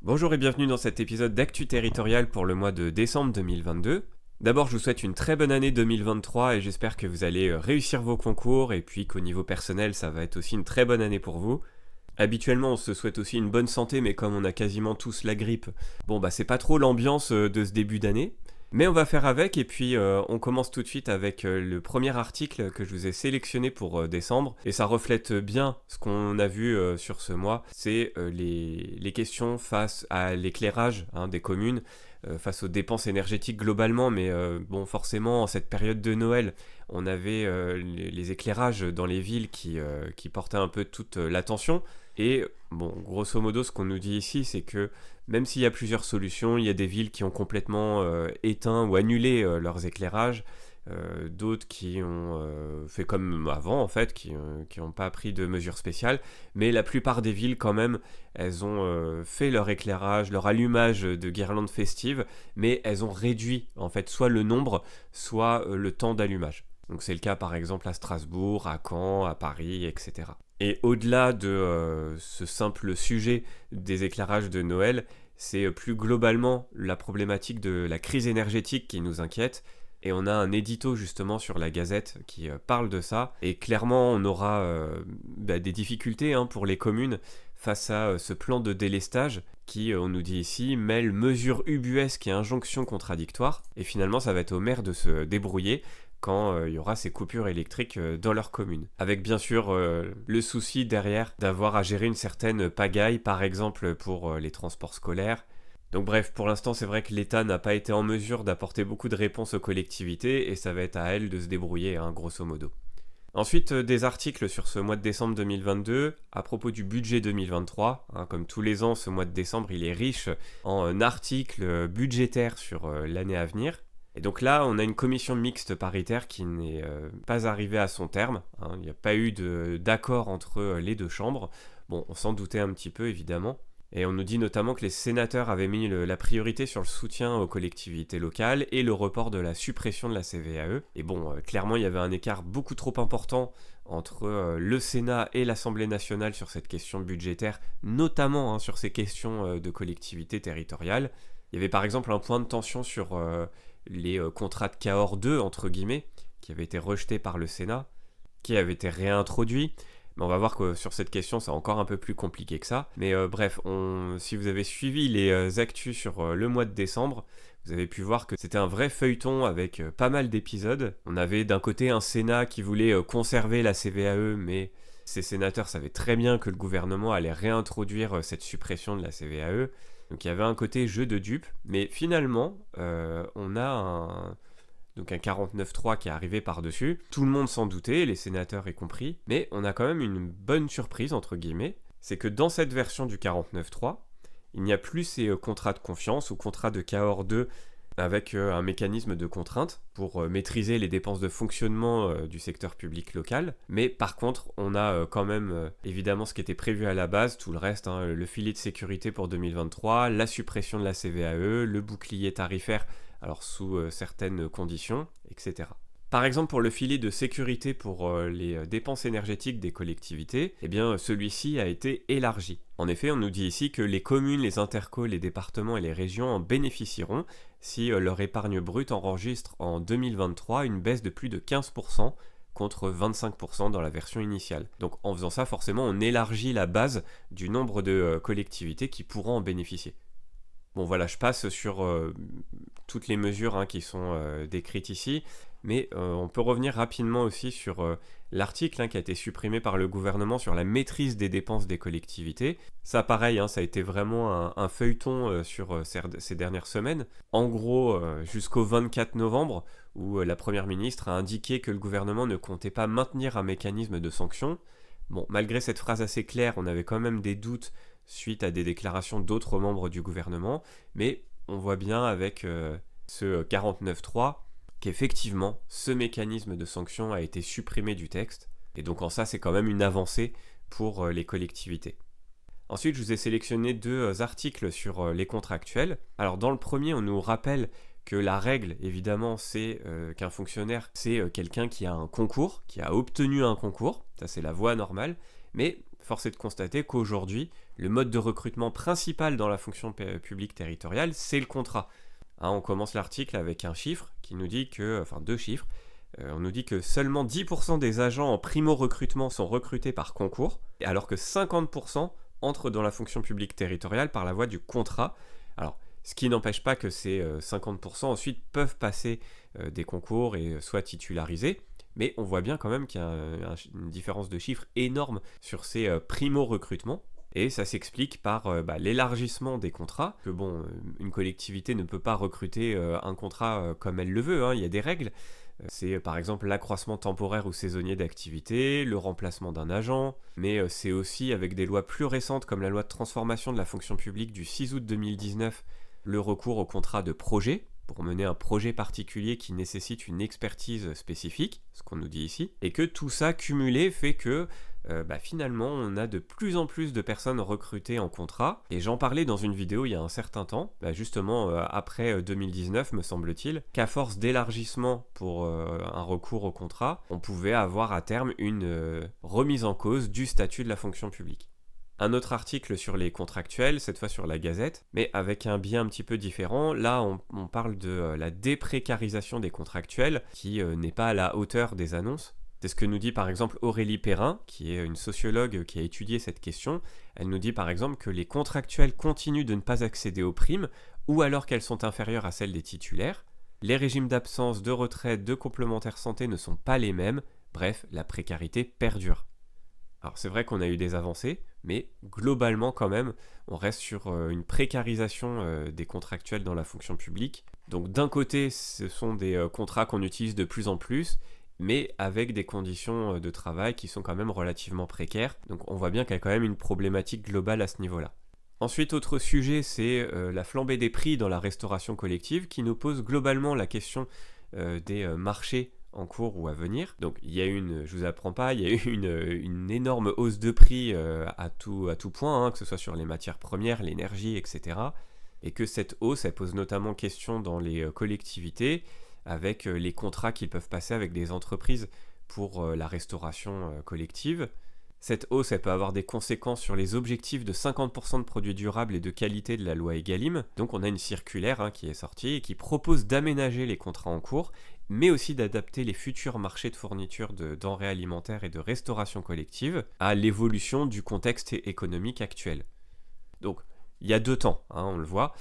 Bonjour et bienvenue dans cet épisode d'Actu Territorial pour le mois de décembre 2022. D'abord, je vous souhaite une très bonne année 2023 et j'espère que vous allez réussir vos concours et puis qu'au niveau personnel, ça va être aussi une très bonne année pour vous. Habituellement, on se souhaite aussi une bonne santé, mais comme on a quasiment tous la grippe, c'est pas trop l'ambiance de ce début d'année. Mais on va faire avec et puis on commence tout de suite avec le premier article que je vous ai sélectionné pour décembre. Et ça reflète bien ce qu'on a vu sur ce mois. C'est les questions face à l'éclairage des communes, face aux dépenses énergétiques globalement. Mais forcément, en cette période de Noël, on avait les éclairages dans les villes qui portaient un peu toute l'attention. Et grosso modo, ce qu'on nous dit ici, c'est que même s'il y a plusieurs solutions, il y a des villes qui ont complètement éteint ou annulé leurs éclairages, d'autres qui ont fait comme avant en fait, qui n'ont pas pris de mesures spéciales, mais la plupart des villes quand même, elles ont fait leur éclairage, leur allumage de guirlandes festives, mais elles ont réduit en fait soit le nombre, soit le temps d'allumage. Donc c'est le cas par exemple à Strasbourg, à Caen, à Paris, etc. Et au-delà de ce simple sujet des éclairages de Noël, c'est plus globalement la problématique de la crise énergétique qui nous inquiète. Et on a un édito justement sur la Gazette qui parle de ça. Et clairement, on aura des difficultés pour les communes face à ce plan de délestage qui, on nous dit ici, mêle mesures ubuesques et injonctions contradictoires. Et finalement, ça va être aux maires de se débrouiller quand il y aura ces coupures électriques dans leur commune. Avec bien sûr le souci derrière d'avoir à gérer une certaine pagaille, par exemple pour les transports scolaires. Donc bref, pour l'instant c'est vrai que l'État n'a pas été en mesure d'apporter beaucoup de réponses aux collectivités et ça va être à elles de se débrouiller, grosso modo. Ensuite, des articles sur ce mois de décembre 2022 à propos du budget 2023. Comme tous les ans, ce mois de décembre, il est riche en articles budgétaires sur l'année à venir. Et donc là, on a une commission mixte paritaire qui n'est pas arrivée à son terme. Il n'y a pas eu d'accord entre les deux chambres. Bon, on s'en doutait un petit peu, évidemment. Et on nous dit notamment que les sénateurs avaient mis la priorité sur le soutien aux collectivités locales et le report de la suppression de la CVAE. Et clairement, il y avait un écart beaucoup trop important entre le Sénat et l'Assemblée nationale sur cette question budgétaire, notamment sur ces questions de collectivités territoriales. Il y avait par exemple un point de tension sur les contrats de Cahors 2, entre guillemets, qui avaient été rejetés par le Sénat, qui avaient été réintroduits. Mais on va voir que sur cette question, c'est encore un peu plus compliqué que ça. Mais si vous avez suivi les actus sur le mois de décembre, vous avez pu voir que c'était un vrai feuilleton avec pas mal d'épisodes. On avait d'un côté un Sénat qui voulait conserver la CVAE, mais ces sénateurs savaient très bien que le gouvernement allait réintroduire cette suppression de la CVAE. Donc il y avait un côté jeu de dupes, mais finalement, on a un 49.3 qui est arrivé par-dessus. Tout le monde s'en doutait, les sénateurs y compris, mais on a quand même une bonne surprise, entre guillemets, c'est que dans cette version du 49.3, il n'y a plus ces contrats de confiance ou contrats de Cahors 2 avec un mécanisme de contrainte pour maîtriser les dépenses de fonctionnement du secteur public local. Mais par contre, on a quand même évidemment ce qui était prévu à la base, tout le reste, le filet de sécurité pour 2023, la suppression de la CVAE, le bouclier tarifaire, alors sous certaines conditions, etc. Par exemple, pour le filet de sécurité pour les dépenses énergétiques des collectivités, celui-ci a été élargi. En effet, on nous dit ici que les communes, les intercos, les départements et les régions en bénéficieront si leur épargne brute enregistre en 2023 une baisse de plus de 15% contre 25% dans la version initiale. Donc en faisant ça, forcément, on élargit la base du nombre de collectivités qui pourront en bénéficier. Bon voilà, je passe sur toutes les mesures qui sont décrites ici, mais on peut revenir rapidement aussi sur l'article qui a été supprimé par le gouvernement sur la maîtrise des dépenses des collectivités. Ça pareil, ça a été vraiment un feuilleton sur ces dernières semaines. En gros, jusqu'au 24 novembre, où la Première ministre a indiqué que le gouvernement ne comptait pas maintenir un mécanisme de sanction. Bon, malgré cette phrase assez claire, on avait quand même des doutes suite à des déclarations d'autres membres du gouvernement, mais on voit bien avec ce 49.3 qu'effectivement, ce mécanisme de sanction a été supprimé du texte, et donc en ça, c'est quand même une avancée pour les collectivités. Ensuite, je vous ai sélectionné deux articles sur les contractuels. Alors dans le premier, on nous rappelle que la règle, évidemment, c'est qu'un fonctionnaire, c'est quelqu'un qui a un concours, qui a obtenu un concours, ça c'est la voie normale, mais force est de constater qu'aujourd'hui, le mode de recrutement principal dans la fonction publique territoriale, c'est le contrat. On commence l'article avec un chiffre qui nous dit que, enfin 2 chiffres, on nous dit que seulement 10% des agents en primo-recrutement sont recrutés par concours, alors que 50% entrent dans la fonction publique territoriale par la voie du contrat. Alors, ce qui n'empêche pas que ces 50% ensuite peuvent passer des concours et soit titularisés, mais on voit bien quand même qu'il y a une différence de chiffres énorme sur ces primo-recrutements. Et ça s'explique par l'élargissement des contrats, que une collectivité ne peut pas recruter un contrat comme elle le veut, il y a des règles. C'est par exemple l'accroissement temporaire ou saisonnier d'activité, le remplacement d'un agent, mais c'est aussi avec des lois plus récentes comme la loi de transformation de la fonction publique du 6 août 2019, le recours au contrat de projet, pour mener un projet particulier qui nécessite une expertise spécifique, ce qu'on nous dit ici, et que tout ça cumulé fait que finalement on a de plus en plus de personnes recrutées en contrat, et j'en parlais dans une vidéo il y a un certain temps, justement après 2019 me semble-t-il, qu'à force d'élargissement pour un recours au contrat, on pouvait avoir à terme une remise en cause du statut de la fonction publique. Un autre article sur les contractuels, cette fois sur la Gazette, mais avec un biais un petit peu différent. Là, on parle de la déprécarisation des contractuels, qui n'est pas à la hauteur des annonces. C'est ce que nous dit par exemple Aurélie Perrin, qui est une sociologue qui a étudié cette question. Elle nous dit par exemple que les contractuels continuent de ne pas accéder aux primes, ou alors qu'elles sont inférieures à celles des titulaires. Les régimes d'absence, de retraite, de complémentaire santé ne sont pas les mêmes. Bref, la précarité perdure. Alors c'est vrai qu'on a eu des avancées, mais globalement quand même, on reste sur une précarisation des contractuels dans la fonction publique. Donc d'un côté, ce sont des contrats qu'on utilise de plus en plus, mais avec des conditions de travail qui sont quand même relativement précaires. Donc on voit bien qu'il y a quand même une problématique globale à ce niveau-là. Ensuite, autre sujet, c'est la flambée des prix dans la restauration collective, qui nous pose globalement la question des marchés en cours ou à venir. Donc il y a je vous apprends pas, il y a eu une énorme hausse de prix à tout point, que ce soit sur les matières premières, l'énergie, etc. Et que cette hausse, elle pose notamment question dans les collectivités, avec les contrats qu'ils peuvent passer avec des entreprises pour la restauration collective. Cette hausse, elle peut avoir des conséquences sur les objectifs de 50% de produits durables et de qualité de la loi Egalim. Donc on a une circulaire qui est sortie et qui propose d'aménager les contrats en cours, mais aussi d'adapter les futurs marchés de fourniture de denrées alimentaires et de restauration collective à l'évolution du contexte économique actuel. Donc il y a 2 temps, on le voit.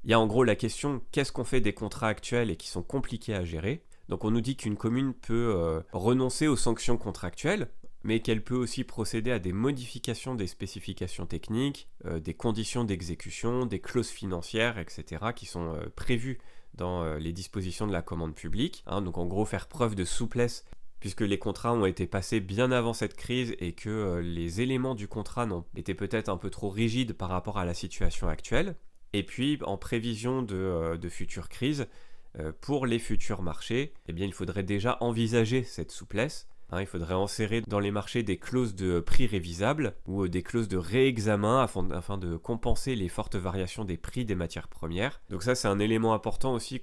Il y a en gros la question, qu'est-ce qu'on fait des contrats actuels et qui sont compliqués à gérer ? Donc on nous dit qu'une commune peut renoncer aux sanctions contractuelles, mais qu'elle peut aussi procéder à des modifications des spécifications techniques, des conditions d'exécution, des clauses financières, etc., qui sont prévues dans les dispositions de la commande publique. Donc en gros, faire preuve de souplesse, puisque les contrats ont été passés bien avant cette crise et que les éléments du contrat étaient peut-être un peu trop rigides par rapport à la situation actuelle. Et puis, en prévision de futures crises, pour les futurs marchés, il faudrait déjà envisager cette souplesse. Il faudrait insérer dans les marchés des clauses de prix révisables ou des clauses de réexamen afin de compenser les fortes variations des prix des matières premières. Donc ça, c'est un élément important aussi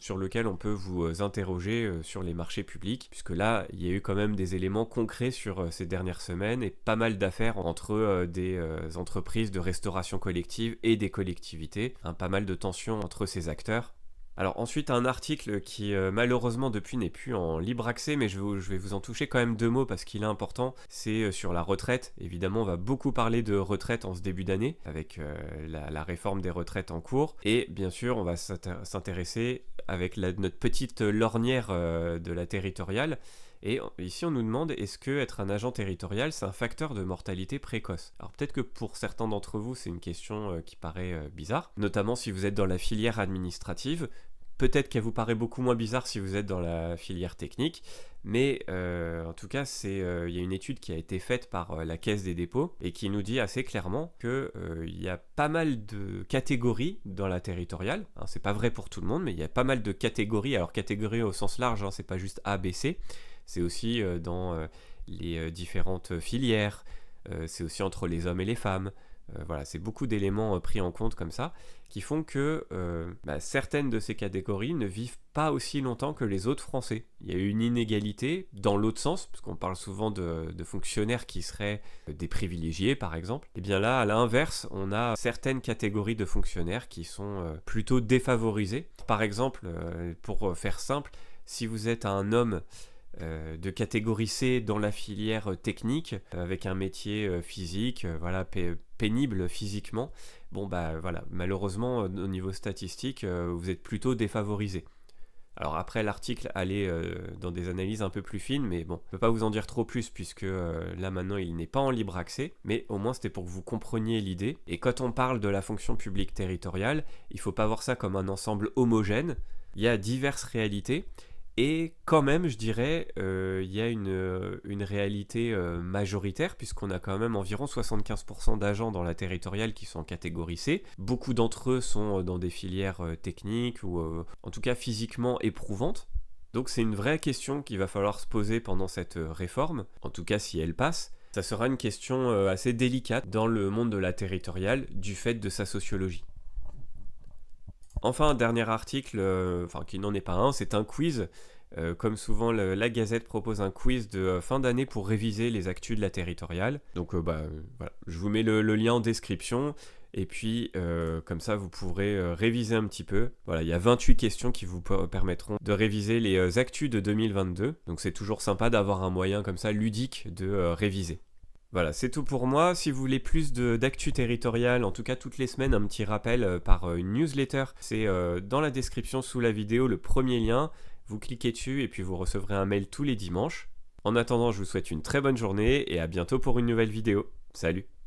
sur lequel on peut vous interroger sur les marchés publics, puisque là, il y a eu quand même des éléments concrets sur ces dernières semaines et pas mal d'affaires entre des entreprises de restauration collective et des collectivités, pas mal de tensions entre ces acteurs. Alors ensuite, un article qui malheureusement depuis n'est plus en libre accès, mais je vais vous en toucher quand même 2 mots parce qu'il est important, c'est sur la retraite. Évidemment, on va beaucoup parler de retraite en ce début d'année, avec la réforme des retraites en cours, et bien sûr, on va s'intéresser avec notre petite lorgnière de la territoriale. Et ici, on nous demande, est-ce que être un agent territorial, c'est un facteur de mortalité précoce ? Alors peut-être que pour certains d'entre vous, c'est une question qui paraît bizarre, notamment si vous êtes dans la filière administrative. Peut-être qu'elle vous paraît beaucoup moins bizarre si vous êtes dans la filière technique, mais en tout cas, il y a une étude qui a été faite par la Caisse des dépôts et qui nous dit assez clairement qu'il y a pas mal de catégories dans la territoriale. C'est pas vrai pour tout le monde, mais il y a pas mal de catégories. Alors catégories au sens large, c'est pas juste A, B, C. C'est aussi dans les différentes filières, c'est aussi entre les hommes et les femmes, Voilà, c'est beaucoup d'éléments pris en compte comme ça, qui font que certaines de ces catégories ne vivent pas aussi longtemps que les autres Français. Il y a une inégalité dans l'autre sens, parce qu'on parle souvent de fonctionnaires qui seraient des privilégiés, par exemple. Et bien là, à l'inverse, on a certaines catégories de fonctionnaires qui sont plutôt défavorisées. Par exemple, pour faire simple, si vous êtes un homme de catégorie C dans la filière technique, avec un métier physique, voilà, pénible physiquement, bon bah voilà, malheureusement au niveau statistique, vous êtes plutôt défavorisé. Alors après l'article allait dans des analyses un peu plus fines, mais bon, je ne peux pas vous en dire trop plus puisque là maintenant il n'est pas en libre accès, mais au moins c'était pour que vous compreniez l'idée. Et quand on parle de la fonction publique territoriale, il ne faut pas voir ça comme un ensemble homogène, il y a diverses réalités. Et quand même, je dirais, il y a une réalité majoritaire, puisqu'on a quand même environ 75% d'agents dans la territoriale qui sont en catégorie C. Beaucoup d'entre eux sont dans des filières techniques ou en tout cas physiquement éprouvantes. Donc c'est une vraie question qu'il va falloir se poser pendant cette réforme, en tout cas si elle passe. Ça sera une question assez délicate dans le monde de la territoriale du fait de sa sociologie. Enfin, un dernier article, qui n'en est pas un, c'est un quiz. Comme souvent, la Gazette propose un quiz de fin d'année pour réviser les actus de la territoriale. Donc voilà, je vous mets le lien en description. Et puis, comme ça, vous pourrez réviser un petit peu. Voilà, il y a 28 questions qui vous permettront de réviser les actus de 2022. Donc c'est toujours sympa d'avoir un moyen comme ça ludique de réviser. Voilà, c'est tout pour moi. Si vous voulez plus d'actu territoriale, en tout cas toutes les semaines, un petit rappel par une newsletter, c'est dans la description sous la vidéo le premier lien. Vous cliquez dessus et puis vous recevrez un mail tous les dimanches. En attendant, je vous souhaite une très bonne journée et à bientôt pour une nouvelle vidéo. Salut!